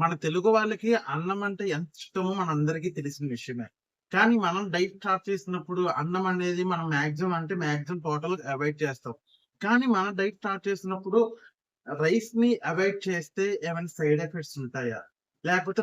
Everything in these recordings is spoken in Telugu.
మన తెలుగు వాళ్ళకి అన్నం అంటే ఎంత ఇష్టమో మనందరికీ తెలిసిన విషయమే. కానీ మనం డైట్ స్టార్ట్ చేసినప్పుడు అన్నం అనేది మనం మాక్సిమం టోటల్ అవాయిడ్ చేస్తాం. కానీ మనం డైట్ స్టార్ట్ చేసినప్పుడు రైస్‌ని అవాయిడ్ చేస్తే ఏమైనా సైడ్ ఎఫెక్ట్స్ ఉంటాయా? లేకపోతే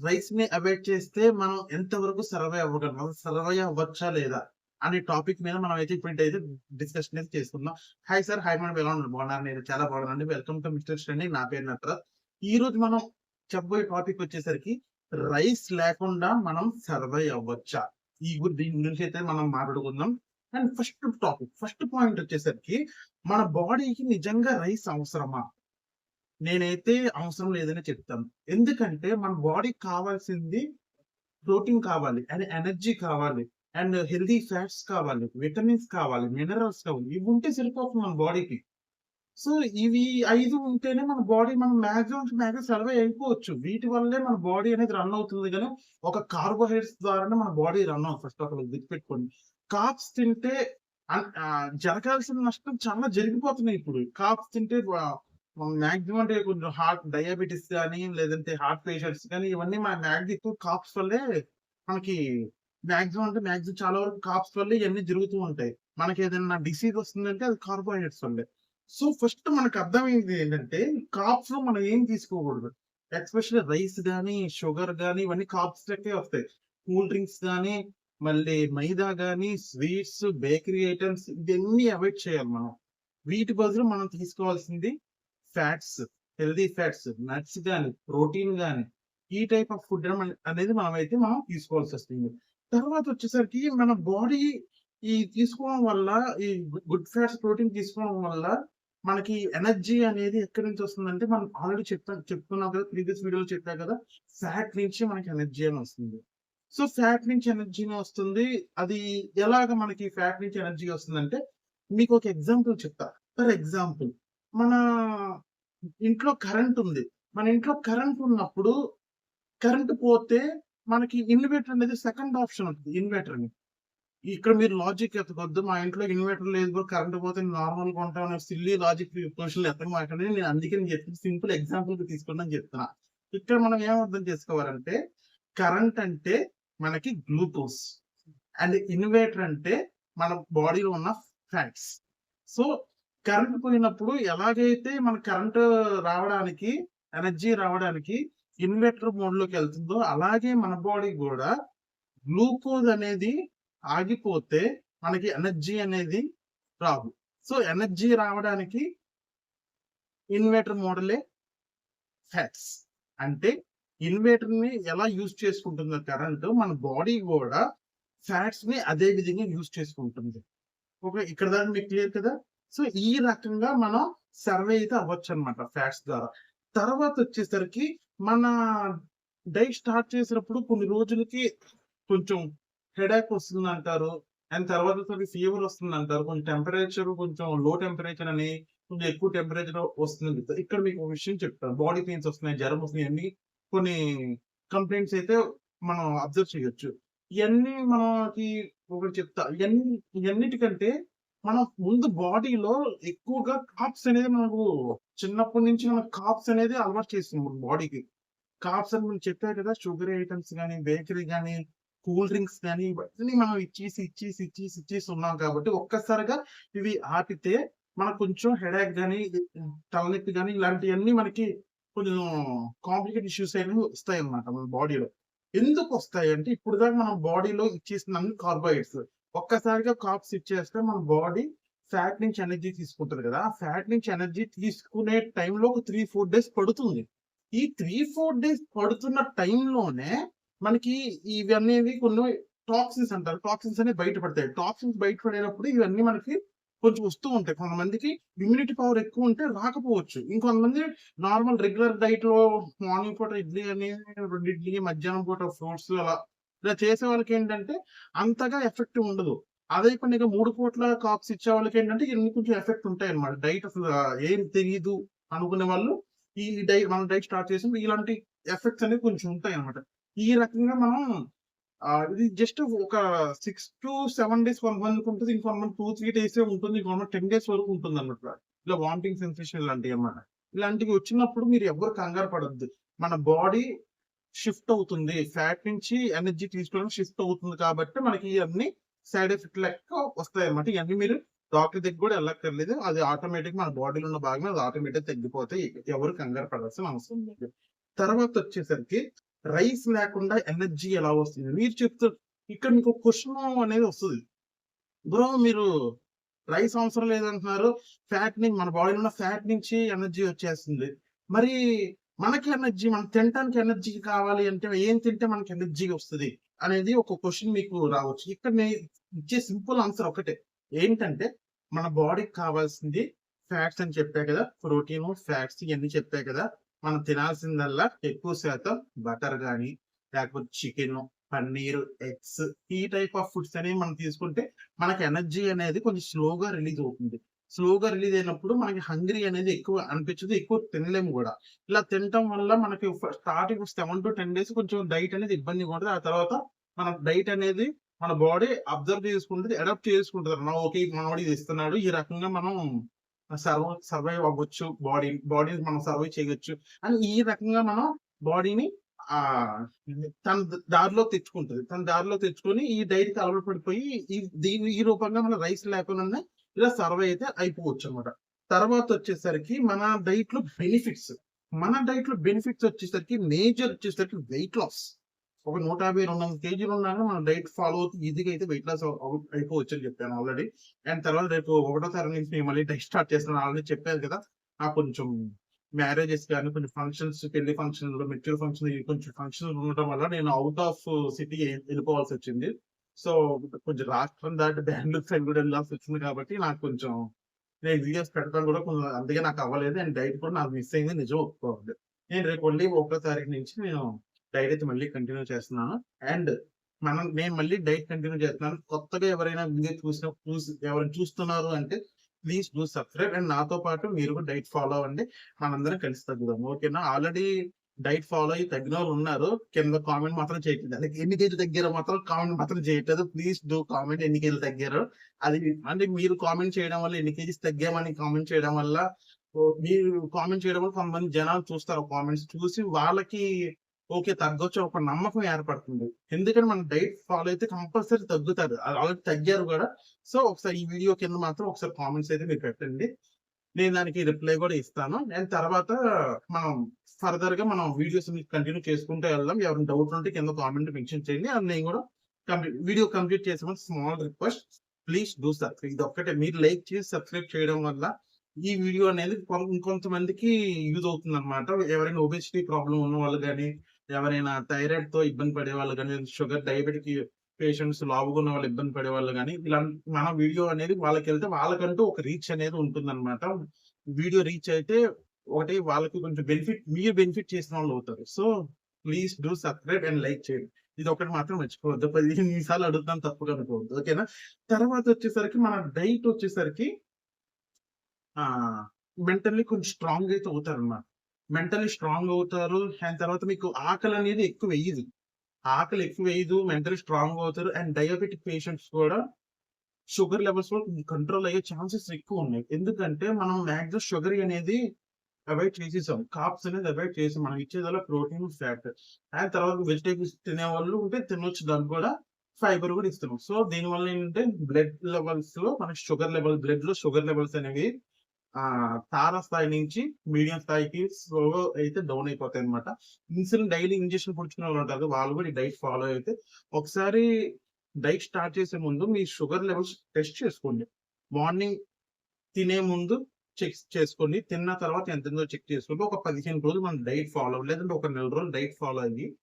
రైస్‌ని అవాయిడ్ చేస్తే మనం ఎంతవరకు సర్వైవ్ అవ్వగలం? అసలు సర్వైవ్ అవ్వచ్చా లేదా? అనే టాపిక్ మీద మనమైతే ఇప్పుడైతే డిస్కషన్ అయితే చేసుకుందాం. Hi sir. Hi madam. ఎలా ఉన్నారు? బాగున్నారా? నేను చాలా బాగున్నానండి. Welcome to mister study. నా పేరు నటరాజ్. ఈరోజు మనం చెప్పబోయే టాపిక్ వచ్చేసరికి రైస్ లేకుండా మనం సర్వైవ్ అవ్వచ్చా? దీని గురించి అయితే మనం మాట్లాడుకుందాం. అండ్ ఫస్ట్ పాయింట్ వచ్చేసరికి మన బాడీకి నిజంగా రైస్ అవసరమా? నేనైతే అవసరం లేదనే చెప్తాను. ఎందుకంటే మన బాడీకి కావాల్సింది ప్రోటీన్ కావాలి. అండ్ ఎనర్జీ కావాలి. అండ్ హెల్తీ ఫ్యాట్స్ కావాలి. విటమిన్స్ కావాలి. మినరల్స్ కావాలి. ఇవి ఉంటే సరిపోతుంది మన బాడీకి. సో, ఇవి 5 ఉంటేనే మనం మాక్సిమం సర్వైవ్ అయిపోవచ్చు. వీటి వల్లే మన బాడీ అనేది రన్ అవుతుంది గానీ, ఒక కార్బోహైడ్రేట్స్ ద్వారానే మన బాడీ రన్ అవ్వదు. ఫస్ట్ ఆఫ్ ఆల్ గుర్తుపెట్టుకోండి. కార్బ్స్ తింటే జరగాల్సిన నష్టం చాలా జరిగిపోతున్నాయి ఇప్పుడు. కార్బ్స్ తింటే మాక్సిమం అంటే కొంచెం డయాబెటిస్ గాని, లేదంటే హార్ట్ పేషెంట్స్ గాని ఇవన్నీ ఎక్కువ కార్బ్స్ వల్లే మనకి మాక్సిమం చాలా వరకు కార్బ్స్ వల్లే ఇయన్నీ జరుగుతూ ఉంటాయి. మనకేదైనా డిసీజ్ వస్తుందంటే అది కార్బోహైడ్రేట్స్ వల్లే. సో, ఫస్ట్ మనకు అర్థమయ్యేది ఏంటంటే, కార్బ్స్‌లో మనం ఏం తీసుకోకూడదు. ఎస్పెషల్లీ రైస్ గాని, షుగర్ గాని ఇవన్నీ కార్బ్స్ లెక్కే వస్తాయి. కూల్ డ్రింక్స్ గాని, మళ్ళీ మైదా గాని, స్వీట్స్, బేకరీ ఐటెమ్స్ ఇవన్నీ అవాయిడ్ చేయాలి మనం. వీటి బదులు మనం తీసుకోవాల్సింది ఫ్యాట్స్, హెల్తీ ఫ్యాట్స్, నట్స్ గాని, ప్రోటీన్ గాని, ఈ టైప్ ఆఫ్ ఫుడ్ అనేది మనం తీసుకోవాల్సొస్తుంది. తర్వాతొచ్చేసరికి మన బాడీ ఈ తీసుకోవడం వల్ల ఈ గుడ్ ఫ్యాట్స్, ప్రోటీన్ తీసుకోవడం వల్ల మనకి ఎనర్జీ అనేది ఎక్కడి నుంచి వస్తుందంటే, మనం ఆల్రెడీ చెప్పుకున్నాం కదా! ప్రీవియస్ వీడియోలో చెప్పా కదా! ఫ్యాట్ నుంచి మనకి ఎనర్జీ అని వస్తుంది. సో, ఫ్యాట్ నుంచి ఎనర్జీని వస్తుంది. అది ఎలాగ మనకి ఫ్యాట్ నుంచి ఎనర్జీ వస్తుందంటే, మీకొక ఎగ్జాంపుల్ చెప్తా. ఫర్ ఎగ్జాంపుల్ మన ఇంట్లో కరెంట్ ఉంది. మన ఇంట్లో కరెంట్ ఉన్నప్పుడు, కరెంట్ పోతే మనకి ఇన్వర్టర్ అనేది సెకండ్ ఆప్షన్ ఉంటది ఇన్వర్టర్ అని. ఇక్కడ మీరు లాజిక్ ఎతకొద్దు. మా ఇంట్లో ఇన్వర్టర్ లేదు బ్రో. కరెంట్ పోతే నార్మల్‌గా ఉంటాం అనే సిల్లీ లాజిక్ క్వెషన్‌లు ఎతకమాకండి. నేను చెప్పింది సింపుల్ ఎగ్జాంపుల్‌గా తీసుకోండి అని చెప్తున్నా. ఇక్కడ మనం ఏం అర్థం చేసుకోవాలంటే, కరెంట్ అంటే మనకి గ్లూకోజ్. అండ్ ఇన్వర్టర్ అంటే మన బాడీలో ఉన్న ఫ్యాట్స్. సో, కరెంట్ పోయినప్పుడు ఎలాగైతే మన కరెంట్ రావడానికి, ఎనర్జీ రావడానికి ఇన్వర్టర్ మోడ్‌లోకెళ్తుందో, అలాగే మన బాడీ గూడా గ్లూకోజ్ అనేది ఆగిపోతే మనకి ఎనర్జీ అనేది రాదు. సో, ఎనర్జీ రావడానికి ఇన్వర్టర్ మోడలే ఫ్యాట్స్. అంటే ఇన్వర్టర్‌ని ఎలా యూజ్ చేసుకుంటుందో కరెంటు, మన బాడీ గూడా ఫ్యాట్స్‌ని అదే విధంగా యూజ్ చేసుకుంటుంది. ఓకే. ఇక్కడ దాకా మీకు క్లియర్ కదా! సో, ఈ రకంగా మనం సర్వే అయితే అవ్వచ్చనమాట ఫ్యాట్స్ ద్వారా. తర్వాతొచ్చేసరికి మన డైట్ స్టార్ట్ చేసినప్పుడు కొన్ని రోజులకి కొంచెం హెడేక్ వస్తుందంటారు. అండ్ తర్వాత ఫీవర్ వస్తుందంటారు. కొంచెం లో టెంపరేచర్ అని, కొంచెం ఎక్కువ టెంపరేచర్ వస్తుంది. ఇక్కడ మీకు ఒక విషయం చెప్తాను. బాడీ పెయిన్స్ వస్తున్నాయి, జ్వరం వస్తున్నాయి అన్నీ కొన్ని కంప్లెయింట్స్ అయితే మనం అబ్జర్వ్ చేయొచ్చు. ఇయన్నీ మనకి ఒకటి చెప్తా. ఇయన్నిటికంటే మనం ముందు బాడీలో ఎక్కువగా కార్బ్స్ అనేది మనకు చిన్నప్పటి నుంచి మనకు కార్బ్స్ అనేది అలవాటు చేస్తుంది మన బాడీకి. కార్బ్స్ అని మనం చెప్పా కదా! షుగర్ ఐటెమ్స్ గాని, బేకరీ గాని, కూల్ డ్రింక్స్ గాని ఇవన్నీ మనం ఇచ్చేసి ఉన్నాం కాబట్టి ఒక్కసారిగా ఇవి ఆపితే మనకు కొంచెం హెడేక్ గాని, తలనొప్పి గాని ఇలాంటియన్నీ మనకి కొంచెం కాంప్లికేట్ ఇష్యూస్ అనేవి వస్తాయన్నమాట మన బాడీలో. ఎందుకొస్తాయంటే ఇప్పటిదాకా మనం బాడీలో ఇచ్చేసినన్ని కార్బోహైడ్రేట్స్. ఒక్కసారిగా కార్బ్స్ ఇచ్చేస్తే మన బాడీ ఫ్యాట్ నుంచి ఎనర్జీ తీసుకుంటది కదా! ఆ ఫ్యాట్ నుంచి ఎనర్జీ తీసుకునే టైంలో ఒక 3, 4 డేస్ పడుతుంది. ఈ 3, 4 డేస్ పడుతున్న టైంలోనే మనకి ఇవనేవి కొన్ని టాక్సిన్స్ అంటారు. టాక్సిన్స్ అనేవి బయటపడతాయి. టాక్సిన్స్ బయటపడేటప్పుడు ఇవన్నీ మనకి కొంచెం వస్తూ ఉంటాయి. కొంతమందికి ఇమ్యూనిటీ పవర్ ఎక్కువుంటే రాకపోవచ్చు. ఇంకొంతమంది నార్మల్ రెగ్యులర్ డైట్‌లో మార్నింగ్ పూట ఇడ్లీ అని, 2 ఇడ్లీ, మధ్యాహ్నం పూట ఫ్రూట్స్ అలా ఇలా చేసే వాళ్ళకేంటంటే అంతగా ఎఫెక్ట్ ఉండదు. అదే ఇప్పుడు నీకు 3 పూట్ల కార్బ్స్ ఇచ్చే వాళ్ళకేంటంటే ఇన్ని కొంచెం ఎఫెక్ట్ ఉంటాయన్నమాట. డైట్ అసలు ఏం తెలీదు అనుకునే వాళ్ళు మనం డైట్ స్టార్ట్ చేసినప్పుడు ఇలాంటి ఎఫెక్ట్స్ అనేవి కొంచెం ఉంటాయన్నమాట. ఈ రకంగా మనం ఇది జస్ట్ ఒక 6-7 డేస్ కొంతమందికుంటది. ఇంకొంతమంది 2, 3 డేసే ఉంటుంది. ఇంకొంతమంది 10 డేస్ వరకు ఉంటుందన్నమాట. ఇలా వామిటింగ్ సెన్సేషన్ ఇలాంటియన్నమాట. ఇలాంటివి వచ్చినప్పుడు మీరు ఎవ్వరు కంగారు పడొద్దు. మన బాడీ షిఫ్ట్ అవుతుంది. ఫ్యాట్ నుంచి ఎనర్జీ తీసుకోవడానికి షిఫ్ట్ అవుతుంది కాబట్టి మనకి ఇయన్నీ సైడ్ ఎఫెక్ట్ లెక్క వస్తాయన్నమాట. ఇయన్నీ మీరు డాక్టర్ దగ్గరికి కూడా ఎళ్ళక్కర్లేదు. అది ఆటోమేటిక్‌గా మన బాడీలో ఉన్న భాగమే అది ఆటోమేటిక్‌గా తగ్గిపోతాయి. ఎవరు కంగారు పడాల్సిన అవసరం లేదు. తర్వాతొచ్చేసరికి రైస్ లేకుండా ఎనర్జీ ఎలా వస్తుంది? మీరు ఇక్కడ మీకు క్వెషన్ అనేది వస్తది. బ్రో మీరు రైస్ అవసరం లేదంటున్నారు. మన బాడీలో ఉన్న ఫ్యాట్ నుంచి ఎనర్జీ వచ్చేస్తుంది. మరి మనకి ఎనర్జీ మనం తినటానికి ఎనర్జీ కావాలి అంటే ఏం తింటే మనకి ఎనర్జీ వస్తది? అనేది ఒక క్వెషన్ మీకు రావచ్చు. ఇక్కడ ఇచ్చే సింపుల్ ఆన్సర్ ఒకటే. ఏంటంటే మన బాడీకి కావాల్సింది ఫ్యాట్స్ అని చెప్పా కదా! ప్రోటీను, ఫ్యాట్స్ ఇయన్నీ చెప్పా కదా! మనం తినాల్సిందల్లా ఎక్కువ శాతం బటర్ గాని, లేకపోతే చికెను, పన్నీరు, ఎగ్స్ ఈ టైప్ ఆఫ్ ఫుడ్స్ అనేవి మనం తీసుకుంటే మనకి ఎనర్జీ అనేది కొంచెం స్లోగా రిలీజ్ అవుతుంది. స్లోగా రిలీజ్ అయినప్పుడు మనకి హంగ్రీ అనేది ఎక్కువ అనిపించదు. ఎక్కువ తినలేము గూడా. ఇలా తినటం వల్ల మనకి స్టార్టింగ్ 7-10 డేస్ కొంచెం డైట్ అనేది ఇబ్బందిగా ఉంటది. ఆ తర్వాత మన డైట్ అనేది మన బాడీ అబ్జర్వ్ చేసుకుంటది. అడాప్ట్ చేసుకుంటది. ఓకే. మనోడు ఇది ఇస్తున్నాడు. ఈ రకంగా మనం సర్వైవ్ అవ్వచ్చు. బాడీని మనం సర్వైవ్ చేయొచ్చు అని ఈ రకంగా మనం బాడీని ఆహ్, తన దారిలో తెచ్చుకుంటది. తన దారిలో తెచ్చుకొని ఈ డైట్‌కి అలవాటు పడిపోయి ఈ రూపంగా మనం రైస్ లేకుండానే ఇలా సర్వైవ్ అయితే అయిపోవచ్చనమాట. తర్వాతొచ్చేసరికి మన డైట్‌లో బెనిఫిట్స్ వచ్చేసరికి మేజర్ వచ్చేసరికి వెయిట్ లాస్. ఒక 150, 200 కేజీలు ఉన్నా గాని మనం డైట్ ఫాలో అవుతూ ఈజీగా అయితే వెయిట్ లాస్ అయిపోవచ్చని చెప్పాను ఆల్రెడీ. అండ్ తర్వాత రేపు ఒకటో తారీఖు నుంచి నేను మళ్ళీ డైట్ స్టార్ట్ చేస్తున్నాను. ఆల్రెడీ చెప్పాను కదా! నాకు కొంచెం మ్యారేజెస్ గాని, కొన్ని ఫంక్షన్స్, పెళ్లి ఫంక్షన్‌లు, మెచ్యూర్ ఫంక్షన్ ఇవి కొంచెం ఫంక్షన్‌లు ఉండటం వల్ల నేను ఔట్ ఆఫ్ సిటీ ఎళ్ళిపోవాల్సొచ్చింది. సో, కొంచెం రాష్ట్రం దాటి బెంగుళూరు సైడ్ కూడా ఎళ్ళాల్సొచ్చింది కాబట్టి నాకు కొంచెం నేను వీడియోస్ పెట్టడం కూడా కొంచెం అంతగా నాకు అవ్వలేదు. అండ్ డైట్ కూడా నాకు మిస్ అయింది నిజం ఒప్పుకోవాలి. నేను రేపు మళ్ళీ ఒకటో తారీఖు నుంచి నేను డైట్ అయితే మళ్ళీ కంటిన్యూ చేస్తున్నాను. అండ్ నేను మళ్ళీ డైట్ కంటిన్యూ చేస్తున్నాను. కొత్తగా ఎవరైనా వీడియో ఎవరైనా చూస్తున్నారు అంటే ప్లీజ్ డూ సబ్‌స్క్రైబ్ అండ్ నాతో పాటు మీరు కూడా డైట్ ఫాలో అవ్వండి. మనందరం కలిసి తగ్గుదాం. ఓకేనా? ఆల్రెడీ డైట్ ఫాలో అయ్యి తగ్గినోళ్ళున్నారు. కింద కామెంట్ మాత్రం చేయట్లేదు. అంటే ఎన్ని కేజీలు తగ్గారో మాత్రం కామెంట్ మాత్రం చేయట్లేదు. ప్లీజ్ డూ కామెంట్ ఎన్ని కేజీలు తగ్గారో. అది అంటే మీరు కామెంట్ చేయడం వల్ల ఎన్ని కేజీస్ తగ్గామని కామెంట్ చేయడం వల్ల మీరు కామెంట్ చేయడం వల్ల కొంతమంది జనాలు చూస్తారు కామెంట్స్. చూసి వాళ్ళకి ఓకే. తగ్గొచ్చు ఒక నమ్మకం ఏర్పడుతుంది. ఎందుకంటే మనం డైట్ ఫాలో అయితే కంపల్సరీ తగ్గుతారు. ఆల్రెడీ తగ్గారు గూడా. సో, ఒకసారి ఈ వీడియో కింద మాత్రం ఒకసారి కామెంట్స్ అయితే మీరు పెట్టండి. నేను దానికి రిప్లై గూడా ఇస్తాను. అండ్ తర్వాత మనం ఫర్దర్‌గా మనం వీడియోస్‌ని కంటిన్యూ చేసుకుంటూ వెళ్దాం. ఎవరైనా డౌట్ ఉంటే కింద కామెంట్ మెన్షన్ చేయండి. అది నేను గూడా వీడియో కంప్లీట్ చేసే ముందు small request please do subscribe. ఇదొక్కటే మీరు లైక్ చేసి సబ్‌స్క్రైబ్ చేయడం వల్ల ఈ వీడియో అనేది ఇంకొంతమందికి యూజ్ అవుతుందన్నమాట. ఎవరైనా ఒబెసిటీ ప్రాబ్లమ్ ఉన్నవాళ్ళు గాని, ఎవరైనా థైరాయిడ్‌తో ఇబ్బంది పడేవాళ్ళు గాని, డయాబెటిక్ పేషెంట్స్ లావుగా ఉన్న వాళ్ళు ఇబ్బంది పడేవాళ్ళు గాని, ఇలా మన వీడియో అనేది వాళ్ళకెళ్తే వాళ్ళకంటూ ఒక రీచ్ అనేది ఉంటుందన్నమాట. వీడియో రీచ్ అయితే ఒకటి వాళ్ళకి కొంచెం మీరు బెనిఫిట్ చేసిన వాళ్ళవుతారు. So, please do subscribe and like చేయండి. ఇదొక్కటి మాత్రం మర్చిపోవద్దు. 15 సార్లు అడుగుతున్నాను తప్పుగా అనుకోవద్దు. ఓకేనా? తర్వాతొచ్చేసరికి మన డైట్ వచ్చేసరికి మెంటల్లీ కొంచెం స్ట్రాంగ్ అయితే అవుతారన్నమాట. మెంటల్లీ స్ట్రాంగ్ అవుతారు. అండ్ తర్వాత మీకు ఆకలనేది ఎక్కువెయ్యదు. ఆకలి ఎక్కువెయ్యదు. మెంటల్లీ స్ట్రాంగ్ అవుతారు. అండ్ డయాబెటిక్ పేషెంట్స్ కూడా షుగర్ లెవెల్స్ కూడా కంట్రోల్ అయ్యే ఛాన్సెస్ ఎక్కువున్నాయి. ఎందుకంటే మనం మాక్సిమం షుగర్ అనేది అవాయిడ్ చేసేసాం. కార్బ్స్ అనేది అవాయిడ్ చేసాం. మనం ఇచ్చేదల్లా ప్రోటీన్, ఫ్యాట్. అండ్ తర్వాత వెజిటబుల్స్ తినేవాళ్ళు ఉంటే తినొచ్చు దాన్ని కూడా. ఫైబర్ కూడా ఇస్తున్నాం. సో, దీనివల్ల ఏంటంటే బ్లడ్‌లో షుగర్ లెవెల్స్ అనేవి తారాస్థాయి నుంచి మీడియం స్థాయికి స్లోగా అయితే డౌన్ అయిపోతాయన్నమాట. డైలీ ఇంజెక్షన్ పొడుచుకునే వాళ్ళుంటారు. వాళ్ళు కూడా ఈ డైట్ ఫాలో అయితే ఒకసారి డైట్ స్టార్ట్ చేసే ముందు మీ షుగర్ లెవెల్స్ టెస్ట్ చేసుకోండి. మార్నింగ్ తినే ముందు చెక్ చేసుకోండి. తిన్న తర్వాత ఎంతుందో చెక్ చేసుకోండి. ఒక 15 రోజులు మనం డైట్ ఫాలో అవ్వాలి. లేదంటే ఒక నెల రోజులు డైట్ ఫాలో అయ్యి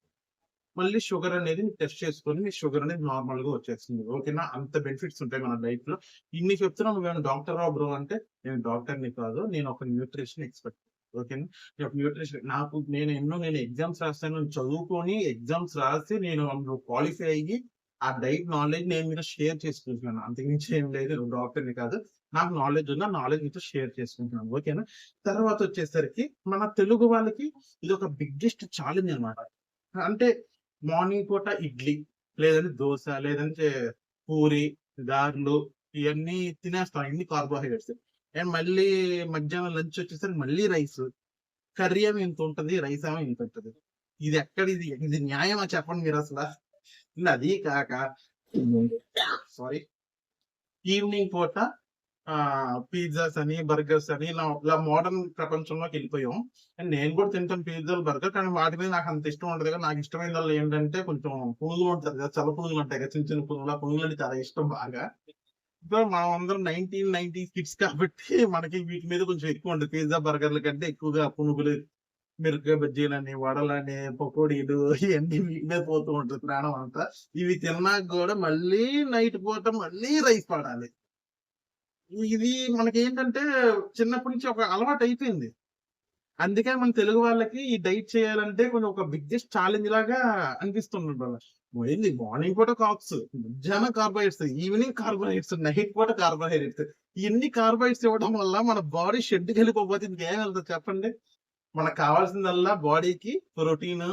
మళ్ళీ షుగర్ అనేది టెస్ట్ చేసుకొని మీ షుగర్ అనేది నార్మల్‌గా వచ్చేస్తుంది. ఓకేనా? అంత బెనిఫిట్స్ ఉంటాయి మన డైట్‌లో. ఇన్ని చెప్తున్నావు నువ్వేమైనా డాక్టర్‌వా బ్రో అంటే, నేను డాక్టర్‌ని కాదు. నేను ఒక న్యూట్రిషన్ ఎక్స్‌పర్ట్. ఓకేనా? నేను ఒక న్యూట్రిషన్ నేను ఎగ్జామ్స్ రాసాను. చదువుకొని ఎగ్జామ్స్ రాసి నేను అందులో క్వాలిఫై అయ్యి, ఆ డైట్ నాలెడ్జ్ నేను మీతో షేర్ చేసుకుంటున్నాను. అంతకు మించి ఏం లేదు. నేను డాక్టర్‌ని కాదు. నాకు నాలెడ్జ్ ఉంది. ఆ నాలెడ్జ్ మీతో షేర్ చేసుకుంటున్నాను. ఓకేనా? తర్వాతొచ్చేసరికి మన తెలుగు వాళ్ళకి ఇదొక బిగ్గెస్ట్ ఛాలెంజ్ అన్నమాట. అంటే మార్నింగ్ పూట ఇడ్లీ, లేదంటే దోస, లేదంటే పూరి, గారెలు ఇయన్నీ తినేస్తాం. ఇన్ని కార్బోహైడ్రేట్స్. అండ్ మళ్ళీ మధ్యాహ్నం లంచ్ వచ్చేసరికి మళ్ళీ రైసు. కర్రీ ఏమో ఇంత ఉంటది, రైస్ ఏమో ఇంత ఉంటది. ఇది ఎక్కడ ఇది ఇది న్యాయమా చెప్పండి మీరు అసలు? అది కాక సారీ ఈవినింగ్ పూట పిజ్జాస్ అని, బర్గర్స్ అని ఇలా మోడర్న్ ప్రపంచంలోకి వెళ్ళిపోయాం. అండ్ నేను కూడా తింటాను పిజ్జాలు, బర్గర్. కానీ వాటి మీద నాకు అంత ఇష్టం ఉండదు కదా. నాకు ఇష్టమైనదాల్లో ఏంటంటే కొంచెం పునుగులు ఉంటది కదా, చల్ల పునుగులు ఉంటాయి కదా, చిన్న చిన్న పునుగులు. ఆ పునుగులు అంటే చాలా ఇష్టం బాగా. సో మనం అందరం 1990s కిడ్స్ కాబట్టి మనకి వీటి మీద కొంచెం ఎక్కువ ఉంటది. పిజ్జా, బర్గర్‌ల కంటే ఎక్కువగా పునుగులు, మిరపకాయ బజ్జీలని, వడలని, పకోడీలు ఇయన్నీ వీటి మీద పోతూ ఉంటది ప్రాణం అంతా. ఇవి తిన్నాక గూడా మళ్ళీ నైట్ పూట మళ్ళీ రైస్ పడాలి. ఇది మనకేంటంటే చిన్నప్పటి నుంచి ఒక అలవాటయిపోయింది. అందుకే మన తెలుగు వాళ్ళకి ఈ డైట్ చేయాలంటే కొంచెం ఒక బిగ్గెస్ట్ ఛాలెంజ్ లాగా అనిపిస్తుందన్నమాట. ఏంది మార్నింగ్ పూట కార్బ్స్, మధ్యాహ్నం కార్బోహైడ్రేట్స్, ఈవినింగ్ కార్బోహైడ్రేట్స్, నైట్ పూట కార్బోహైడ్రేట్స్. ఇన్ని కార్బోహైడ్రేట్స్ ఇవ్వడం వల్ల మన బాడీ షెడ్‌కెళ్ళిపోతే ఇంకేం వెళ్తది చెప్పండి? మనకు కావాల్సిందల్లా బాడీకి ప్రోటీన్,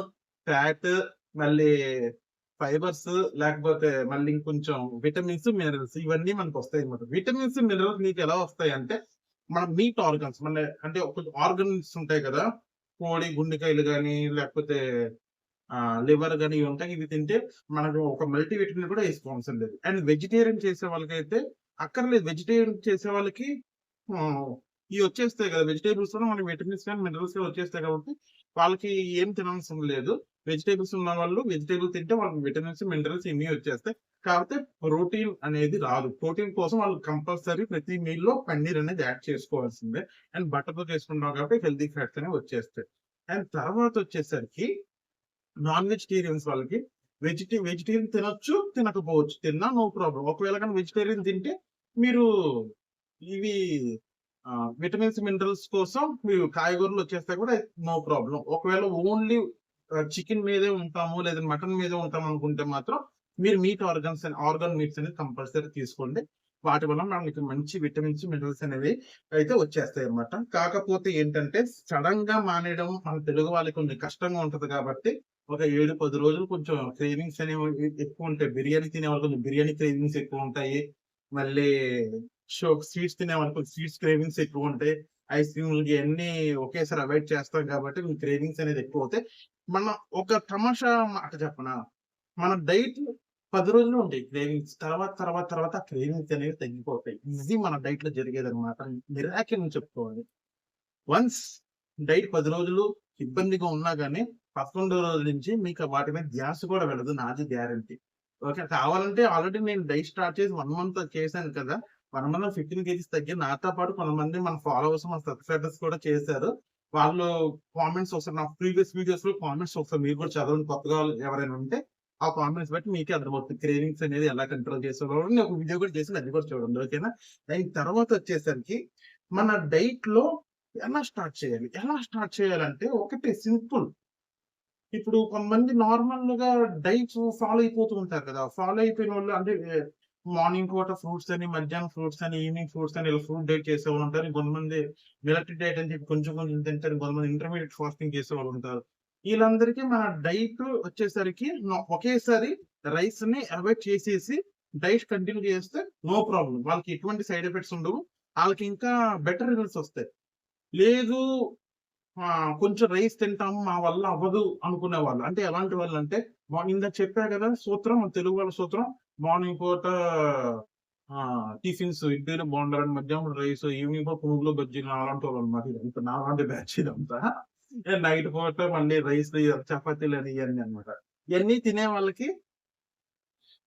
ఫ్యాట్, మళ్ళీ ఫైబర్స్, లేకపోతే మళ్ళీ ఇంకొంచెం విటమిన్స్, మినరల్స్ ఇవన్నీ మనకొస్తాయన్నమాట. విటమిన్స్, మినరల్స్ మీకెలా వస్తాయంటే మన మీట్ ఆర్గాన్స్ అంటే ఒక ఆర్గన్స్ ఉంటాయి కదా! కోడి గుండెకాయలు గాని, లేకపోతే లివర్ గాని ఇవి ఉంటాయి. ఇవి తింటే మనకు ఒక మల్టీ విటమిన్ కూడా ఏసుకోవసరం లేదు. అండ్ వెజిటేరియన్ చేసే వాళ్ళకైతే అక్కర్లేదు. వెజిటేరియన్ చేసే వాళ్ళకి ఆహ్, ఇయి వచ్చేస్తాయి కదా! వెజిటబుల్స్‌లో మనకి విటమిన్స్ గాని, మినరల్స్ గాని వచ్చేస్తాయి కాబట్టి వాళ్ళకి ఏం తినవసరం లేదు. వెజిటబుల్స్ ఉన్నవాళ్ళు వెజిటబుల్ తింటే వాళ్ళకి విటమిన్స్, మినరల్స్ ఇన్ని వచ్చేస్తాయి. కాకపోతే ప్రోటీన్ అనేది రాదు. ప్రోటీన్ కోసం వాళ్ళు కంపల్సరీ ప్రతి మీల్‌లో పన్నీర్ అనేది యాడ్ చేసుకోవాల్సిందే. అండ్ బటర్‌తో చేసుకుంటాం కాబట్టి హెల్తీ ఫ్యాట్స్ అనేవి వచ్చేస్తాయి. అండ్ తర్వాతొచ్చేసరికి నాన్ వెజిటేరియన్స్ వాళ్ళకి వెజిటేరియన్ తినొచ్చు, తినకపోవచ్చు. తిన్నా నో ప్రాబ్లమ్. ఒకవేళ గాని వెజిటేరియన్ తింటే మీరు ఇవి విటమిన్స్, మినరల్స్ కోసం మీరు కాయగూరలు వచ్చేస్తాయి కూడా నో ప్రాబ్లమ్. ఒకవేళ ఓన్లీ చికెన్ మీదే ఉంటాము, లేదా మటన్ మీదే ఉంటాం అనుకుంటే మాత్రం మీరు మీట్ ఆర్గాన్ మీట్స్ అనేది కంపల్సరీ తీసుకోండి. వాటి వల్ల మనకి మంచి విటమిన్స్, మినరల్స్ అనేవి అయితే వచ్చేస్తాయన్నమాట. కాకపోతే ఏంటంటే సడెన్‌గా మానేయడం మన తెలుగు వాళ్ళకి కొంచెం కష్టంగా ఉంటది కాబట్టి ఒక 7, 10 రోజులు కొంచెం క్రేవింగ్స్ అనేవి ఎక్కువుంటాయి. బిర్యానీ తినేవాళ్ళు కొంచెం బిర్యానీ క్రేవింగ్స్ ఎక్కువుంటాయి. మళ్ళీ స్వీట్స్ తినేవాళ్ళకి స్వీట్స్ క్రేవింగ్స్ ఎక్కువుంటాయి. ఐస్ క్రీమ్‌లు ఇయన్నీ ఒకేసారి అవాయిడ్ చేస్తాం కాబట్టి క్రేవింగ్స్ అనేది ఎక్కువవుతాయి. మనం ఒక తమాషా మాట చెప్పనా? మన డైట్ 10 రోజులు ఉంటాయి క్రేవింగ్స్. తర్వాత ఆ క్రేవింగ్స్ అనేవి తగ్గిపోతాయి. ఇది మన డైట్‌లో జరిగేదనమాట. మిరాకిల్ అని చెప్పుకోవాలి. వన్స్ డైట్ 10 రోజులు ఇబ్బందిగా ఉన్నా గాని, 11 రోజుల నుంచి మీకు వాటి మీద ధ్యాస కూడా వెళ్ళదు. నాది గ్యారంటీ. ఓకే. కావాలంటే ఆల్రెడీ నేను డైట్ స్టార్ట్ చేసి 1 మంత్ చేశాను కదా! 1 మంత్‌లో 15 కేజీస్ తగ్గాను. నాతో పాటు కొంతమంది మన ఫాలోవర్స్, మన సబ్‌స్క్రైబర్స్ కూడా చేశారు. వాళ్ళు కామెంట్స్ ఒకసారి నా ప్రీవియస్ వీడియోస్‌లో కామెంట్స్ ఒకసారి మీరు కూడా చదవండి. కొత్తగా ఎవరైనా ఉంటే ఆ కామెంట్స్ బట్టి మీకే అర్థమవుతుంది. క్రేవింగ్స్ అనేది ఎలా కంట్రోల్ చేసేవాళ్ళో నేను ఒక వీడియో కూడా చేశాను. అది కూడా చూడండి. ఓకేనా? దాని తర్వాత వచ్చేసరికి మన డైట్‌లో ఎలా స్టార్ట్ చేయాలంటే ఒకటే సింపుల్. ఇప్పుడు కొంతమంది నార్మల్‌గా డైట్స్ ఫాలో అయిపోతూ ఉంటారు కదా! ఫాలో అయిపోయినోళ్ళు అంటే మార్నింగ్ పూట ఫ్రూట్స్ అని, మధ్యాహ్నం ఫ్రూట్స్ అని, ఈవినింగ్ ఫ్రూట్స్ అని ఇలా ఫ్రూట్ డైట్ చేసేవాళ్ళుంటారు. ఇంకొంతమంది మిల్లెట్ డైట్ అని చెప్పి కొంచెం కొంచెం తింటారు. ఇంకొంతమంది ఇంటర్మీడియేట్ ఫాస్టింగ్ చేసేవాళ్ళుంటారు. ఈళ్ళందరికీ మన డైట్ వచ్చేసరికి ఒకేసారి రైస్‌ని అవాయిడ్ చేసేసి డైట్ కంటిన్యూ చేస్తే నో ప్రాబ్లమ్. వాళ్ళకి ఎటువంటి సైడ్ ఎఫెక్ట్స్ ఉండవు. ఆళ్ళకి ఇంకా బెటర్ రిజల్ట్స్ వస్తాయి. లేదు కొంచెం రైస్ తింటాము. మా వల్ల అవ్వదు అనుకునేవాళ్ళు. అంటే ఎలాంటి వాళ్ళంటే ఇందాక చెప్పా కదా! సూత్రం మన తెలుగు వాళ్ళ సూత్రం. మార్నింగ్ పూట టిఫిన్స్ ఇడ్లీలు, బోండాలని, మధ్యాహ్నం రైస్, ఈవినింగ్ పూట పునుగులు, బజ్జీలు అలాంటోళ్ళనమాట. ఇదంతా నాలాంటి బ్యాచ్ ఇదంతా. నైట్ పూట మళ్ళీ రైస్, చపాతీలని ఇయన్నీ అన్నమాట. ఇయన్నీ తినే వాళ్ళకి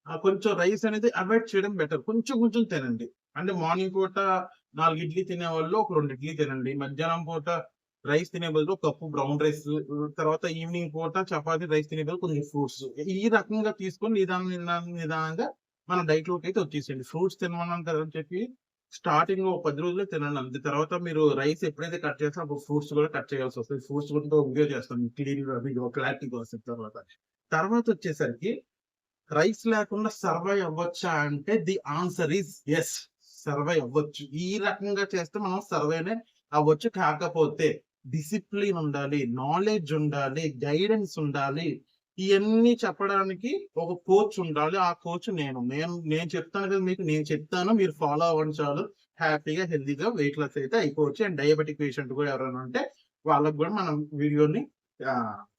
కొంచెం రైస్ అనేది అవాయిడ్ చేయడం బెటర్. కొంచెం కొంచెం తినండి. అంటే మార్నింగ్ పూట 4 ఇడ్లీ తినేవాళ్ళు ఒక 2 ఇడ్లీ తినండి. మధ్యాహ్నం పూట రైస్ తినే బదులు ఒక కప్పు బ్రౌన్ రైస్, తర్వాత ఈవినింగ్ పూట చపాతీ, రైస్ తినే బదులు కొన్ని ఫ్రూట్స్. ఈ రకంగా తీసుకొని నిదానంగా మన డైట్‌లోకైతే వచ్చేసేయండి. ఫ్రూట్స్ తినమన్నాను కదా అని చెప్పి స్టార్టింగ్‌లో ఒక 10 రోజులే తినండి అంతే. తర్వాత మీరు రైస్ ఎప్పుడైతే కట్ చేస్తారో అప్పుడు ఫ్రూట్స్ కూడా కట్ చేయాల్సొస్తది. ఫ్రూట్స్ కూడా వీడియో చేస్తాను. క్లారిటీ కోసం తర్వాత. తర్వాతొచ్చేసరికి రైస్ లేకుండా సర్వైవ్ అవ్వచ్చా అంటే the answer is yes. Survive అవ్వచ్చు. ఈ రకంగా చేస్తే మనం సర్వైనే అవ్వచ్చు. కాకపోతే డిసిప్లిన్ ఉండాలి, నాలెడ్జ్ ఉండాలి, గైడెన్స్ ఉండాలి. ఇయన్నీ చెప్పడానికి ఒక కోచ్ ఉండాలి. ఆ కోచ్ నేను చెప్తాను కదా మీకు. నేను చెప్తాను. మీరు ఫాలో అవ్వండి చాలు. హ్యాపీగా, హెల్తీగా వెయిట్ లాస్ అయితే అయిపోవచ్చు. అండ్ డయాబెటిక్ పేషెంట్ కూడా ఎవరైనా ఉంటే వాళ్ళకి కూడా మనం వీడియోని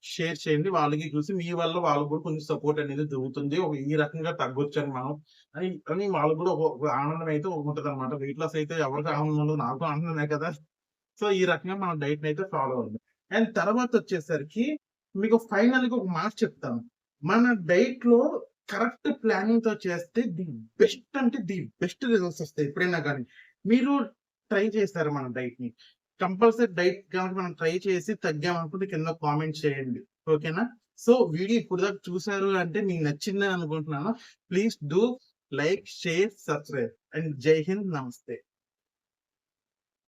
షేర్ చేయండి. వాళ్ళకి చూసి మీ వల్ల వాళ్ళకి కూడా కొంచెం సపోర్ట్ అనేది దొరుకుతుంది. ఈ రకంగా తగ్గొచ్చని మనం అని వాళ్ళకి కూడా ఒక ఆనందం అయితే ఉంటదనమాట. వెయిట్ లాస్ అయితే ఎవరికి ఆనందం ఉండదు. నాకు ఆనందమే కదా! సో, ఈ రకంగా మనం డైట్‌నయితే ఫాలో అవ్వండి. అండ్ తర్వాతొచ్చేసరికి మీకు ఫైనల్‌గా ఒక మాట చెప్తాను. మన డైట్‌లో కరెక్ట్ ప్లానింగ్‌తో చేస్తే బెస్ట్ అంటే బెస్ట్ రిజల్ట్స్ ఒస్తాయి ఎప్పుడైనా గాని. మీరు ట్రై చేశారు మన డైట్‌ని. కంపల్సరీ డైట్ గనక మనం ట్రై చేసి తగ్గామనుకుంటే కింద కామెంట్ చేయండి. ఓకేనా? సో, వీడియో ఇప్పటిదాకా చూసారు అంటే మీకు నచ్చిందని అనుకుంటున్నాను. Please do like, share, subscribe and జై హింద్. నమస్తే.